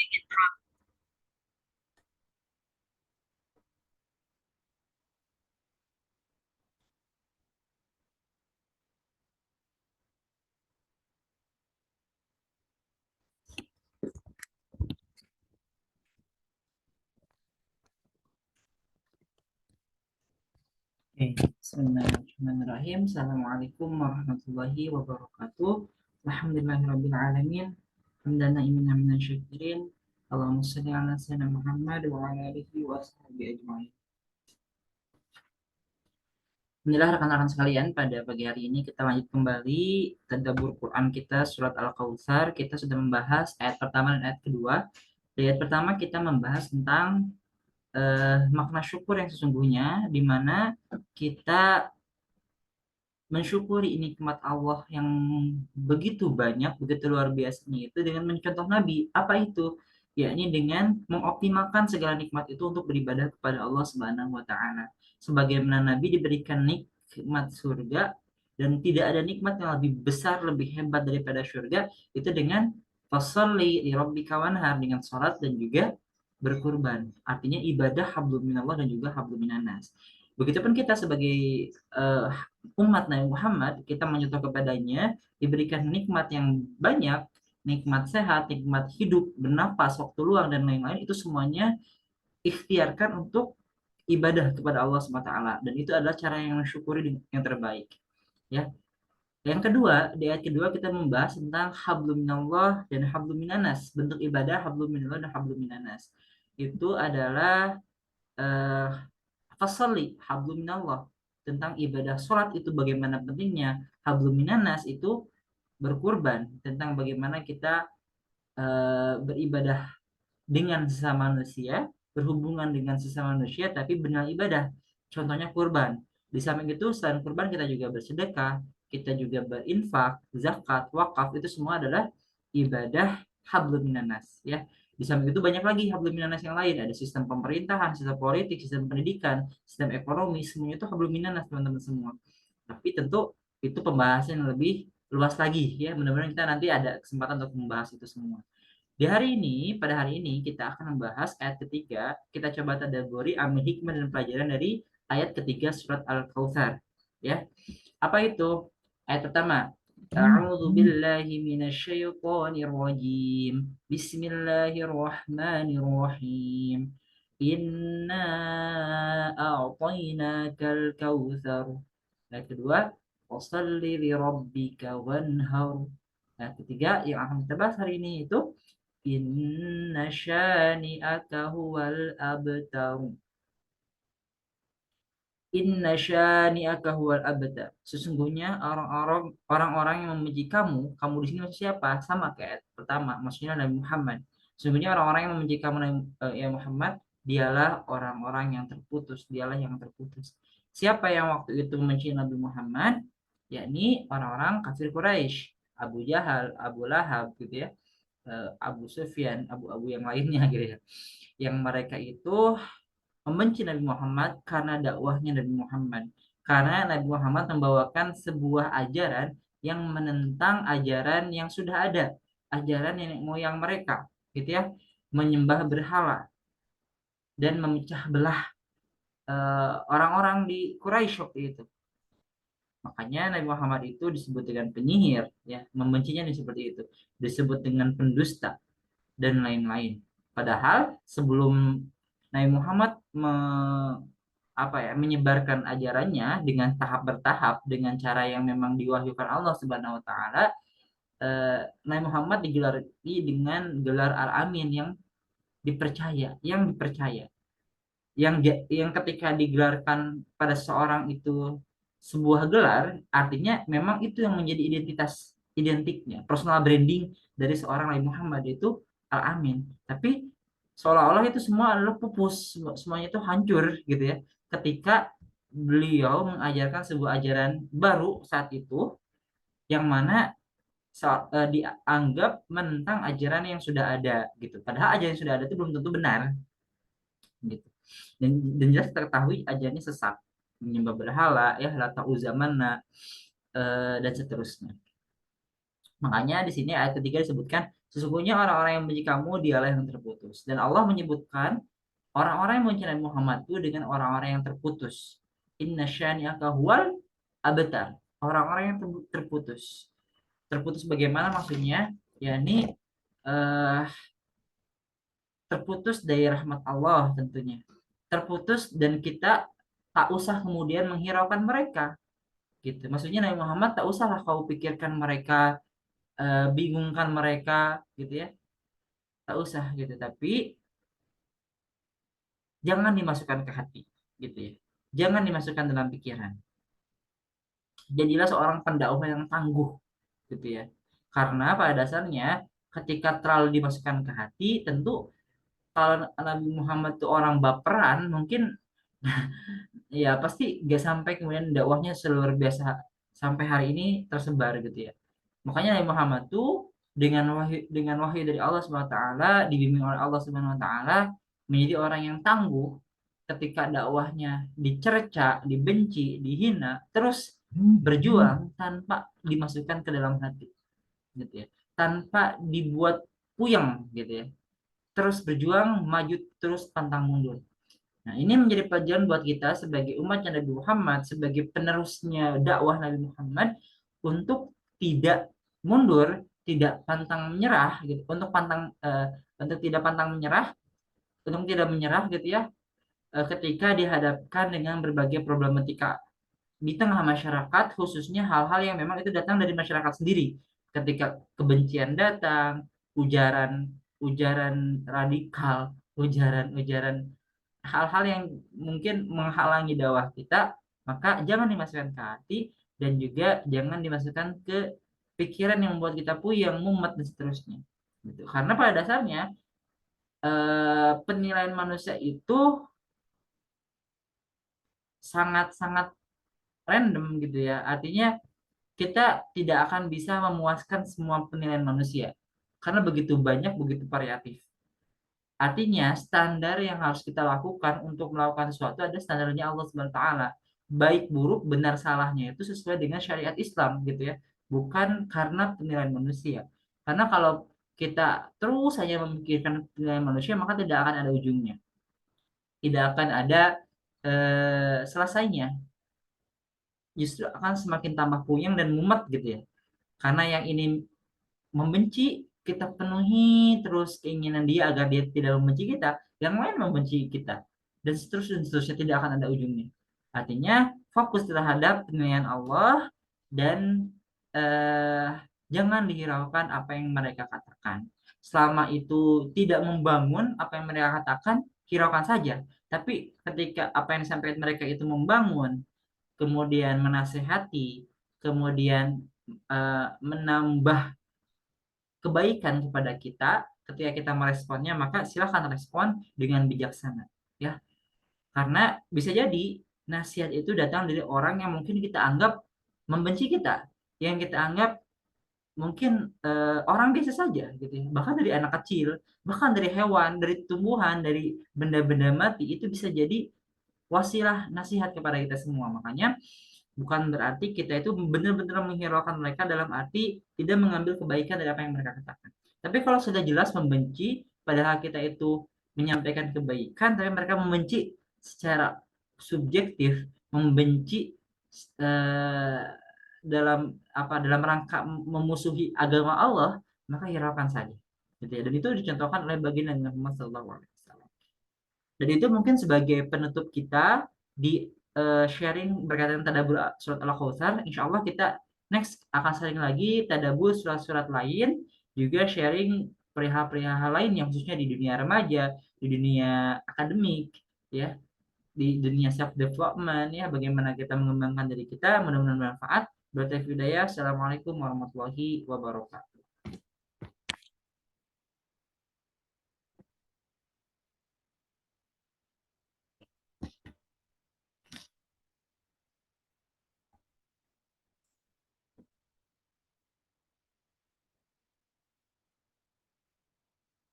Oke, Bismillahirrahmanirrahim. Assalamualaikum warahmatullahi wabarakatuh. Alhamdulillahirabbil alamin. Hamdan na'imin hamidan syakirin. Allahumma shalli ala sayyidina Muhammad wa ala alihi wa sahbihi ajmain. Inilah rekan-rekan sekalian, pada pagi hari ini kita lanjut kembali tadabbur Quran kita surat Al-Kautsar. Kita sudah membahas ayat pertama dan ayat kedua. Di ayat pertama kita membahas tentang makna syukur yang sesungguhnya, di mana kita mensyukuri nikmat Allah yang begitu banyak, begitu luar biasanya itu dengan mencontoh Nabi. Apa itu? Yakni dengan mengoptimalkan segala nikmat itu untuk beribadah kepada Allah Subhanahu wa taala. Sebagaimana Nabi diberikan nikmat surga dan tidak ada nikmat yang lebih besar, lebih hebat daripada surga, itu dengan fasholli li rabbika wanhar, dengan salat dan juga berkurban. Artinya ibadah hablum minallah dan juga hablum minanas. Begitupun kita sebagai eh, umat Nabi Muhammad, kita menyuruh kepadanya diberikan nikmat yang banyak, nikmat sehat, nikmat hidup, bernapas, waktu luang, dan lain-lain, itu semuanya ikhtiarkan untuk ibadah kepada Allah SWT. Dan itu adalah cara yang mensyukuri yang terbaik. Ya. Yang kedua, di ayat kedua kita membahas tentang hablum minallah dan hablum minanas. Bentuk ibadah hablum minallah dan hablum minanas. Itu adalah eh, fasalli hablum minallah, tentang ibadah sholat itu bagaimana pentingnya. Hablum minanas itu berkurban, tentang bagaimana kita beribadah dengan sesama manusia, berhubungan dengan sesama manusia, tapi benar ibadah. Contohnya kurban. Di samping itu, selain kurban, kita juga bersedekah, kita juga berinfak, zakat, wakaf, itu semua adalah ibadah hablum minanas. Ya. Di samping itu banyak lagi hablum minanas yang lain. Ada sistem pemerintahan, sistem politik, sistem pendidikan, sistem ekonomi, semuanya itu hablum minanas, teman-teman semua. Tapi tentu itu pembahasan yang lebih luas lagi ya. Mudah-mudahan kita nanti ada kesempatan untuk membahas itu semua. Di hari ini, pada hari ini kita akan membahas ayat ketiga. Kita coba tadabburi, ambil hikmah dan pelajaran dari ayat ketiga surat Al-Kautsar. Ya, apa itu? Ayat pertama. A'udzu billahi minasyaitonir rajim. Bismillahirrahmanirrahim. Inna a'tainakal kautsar. Ayat kedua, wassalli li rabbika wanhar. Ayat ketiga yang akan kita bahas hari ini itu inna syani'aka huwal abtar. Inna syani'aka huwal abtar. Sesungguhnya orang-orang yang membenci kamu, kamu di sini maksud siapa? Sama kayak pertama, maksudnya Nabi Muhammad. Sesungguhnya orang-orang yang membenci kamu ya Muhammad, dialah orang-orang yang terputus, dialah yang terputus. Siapa yang waktu itu membenci Nabi Muhammad? Yakni orang-orang kafir Quraisy, Abu Jahal, Abu Lahab gitu ya, Abu Sufyan, abu-abu yang lainnya gitu ya. Yang mereka itu membenci Nabi Muhammad karena dakwahnya Nabi Muhammad. Karena Nabi Muhammad membawakan sebuah ajaran yang menentang ajaran yang sudah ada, ajaran nenek moyang mereka, gitu ya, menyembah berhala dan memecah belah orang-orang di Quraisy waktu itu. Makanya Nabi Muhammad itu disebut dengan penyihir, ya, membencinya seperti itu, disebut dengan pendusta dan lain-lain. Padahal sebelum Nabi Muhammad menyebarkan ajarannya dengan tahap bertahap, dengan cara yang memang diwahyukan Allah Subhanahu wa taala, Nabi Muhammad digelari dengan gelar Al-Amin, yang dipercaya, yang ketika digelarkan pada seorang itu sebuah gelar, artinya memang itu yang menjadi identiknya, personal branding dari seorang Nabi Muhammad itu Al-Amin. Tapi seolah-olah itu semua adalah pupus, semuanya itu hancur gitu ya. Ketika beliau mengajarkan sebuah ajaran baru saat itu, yang mana dianggap menentang ajaran yang sudah ada gitu. Padahal ajaran yang sudah ada itu belum tentu benar gitu. Dan jelas kita ketahui ajarannya sesat, menyembah berhala, ya lata uzamana, dan seterusnya. Makanya di sini ayat ketiga disebutkan Sesungguhnya orang-orang yang benci kamu dialah yang terputus. Dan Allah menyebutkan orang-orang yang benci Nabi Muhammad itu dengan orang-orang yang terputus. Inna syani'aka huwal abtar. Orang-orang yang terputus. Terputus bagaimana maksudnya? Yakni eh, terputus dari rahmat Allah tentunya. Terputus dan kita tak usah kemudian menghiraukan mereka gitu. Maksudnya Nabi Muhammad tak usahlah kau pikirkan mereka, bingungkan mereka gitu ya. Tak usah gitu. Tapi jangan dimasukkan ke hati gitu ya. Jangan dimasukkan dalam pikiran. Jadilah seorang pendakwah yang tangguh gitu ya. Karena pada dasarnya ketika terlalu dimasukkan ke hati, tentu kalau Nabi Muhammad itu orang baperan, mungkin ya pasti gak sampai kemudian dakwahnya seluar biasa sampai hari ini tersebar gitu ya. Makanya Nabi Muhammad tuh dengan wahyu dari Allah Subhanahu wa taala, dibimbing oleh Allah Subhanahu wa taala menjadi orang yang tangguh ketika dakwahnya dicerca, dibenci, dihina, terus berjuang tanpa dimasukkan ke dalam hati gitu ya. Tanpa dibuat puyeng gitu ya. Terus berjuang, maju terus pantang mundur. Nah, ini menjadi pelajaran buat kita sebagai umat Nabi Muhammad, sebagai penerusnya dakwah Nabi Muhammad untuk tidak mundur, tidak pantang menyerah gitu, untuk tidak pantang menyerah, untuk tidak menyerah gitu ya, ketika dihadapkan dengan berbagai problematika di tengah masyarakat, khususnya hal-hal yang memang itu datang dari masyarakat sendiri. Ketika kebencian datang, ujaran radikal, ujaran hal-hal yang mungkin menghalangi dakwah kita, maka jangan dimasukkan ke hati dan juga jangan dimasukkan ke pikiran yang membuat kita puyeng, mumet dan seterusnya. Gitu. Karena pada dasarnya penilaian manusia itu sangat-sangat random gitu ya. Artinya kita tidak akan bisa memuaskan semua penilaian manusia karena begitu banyak, begitu variatif. Artinya standar yang harus kita lakukan untuk melakukan sesuatu ada standarnya Allah Subhanahu wa taala. Baik buruk benar salahnya itu sesuai dengan syariat Islam gitu ya. Bukan karena penilaian manusia. Karena kalau kita terus hanya memikirkan penilaian manusia maka tidak akan ada ujungnya. Tidak akan ada selesainya. Justru akan semakin tambah puyeng dan mumet gitu ya. Karena yang ini membenci, kita penuhi terus keinginan dia agar dia tidak membenci kita, yang lain membenci kita, dan seterusnya, tidak akan ada ujungnya. Artinya fokus terhadap penilaian Allah dan eh, jangan dihiraukan apa yang mereka katakan. Selama itu tidak membangun apa yang mereka katakan, hiraukan saja. Tapi ketika apa yang disampaikan mereka itu membangun, kemudian menasehati, kemudian menambah kebaikan kepada kita, ketika kita meresponnya maka silahkan respon dengan bijaksana ya, karena bisa jadi nasihat itu datang dari orang yang mungkin kita anggap membenci kita, yang kita anggap mungkin orang biasa saja gitu ya. Bahkan dari anak kecil, bahkan dari hewan, dari tumbuhan, dari benda-benda mati itu bisa jadi wasilah nasihat kepada kita semua. Makanya bukan berarti kita itu benar-benar menghiraukan mereka dalam arti tidak mengambil kebaikan dari apa yang mereka katakan. Tapi kalau sudah jelas membenci, padahal kita itu menyampaikan kebaikan, tapi mereka membenci secara subjektif, membenci eh, dalam rangka memusuhi agama Allah, maka hiraukan saja. Gitu ya. Dan itu dicontohkan oleh baginda Muhammad SAW. Dan itu mungkin sebagai penutup kita di sharing berkaitan tadabbur surat Al-Kautsar. Insya Allah kita next akan sharing lagi tadabbur surat-surat lain, juga sharing perihal-perihal lain yang khususnya di dunia remaja, di dunia akademik, ya, di dunia self development, ya, bagaimana kita mengembangkan diri kita. Mudah-mudahan bermanfaat. Berarti Assalamualaikum warahmatullahi wabarakatuh.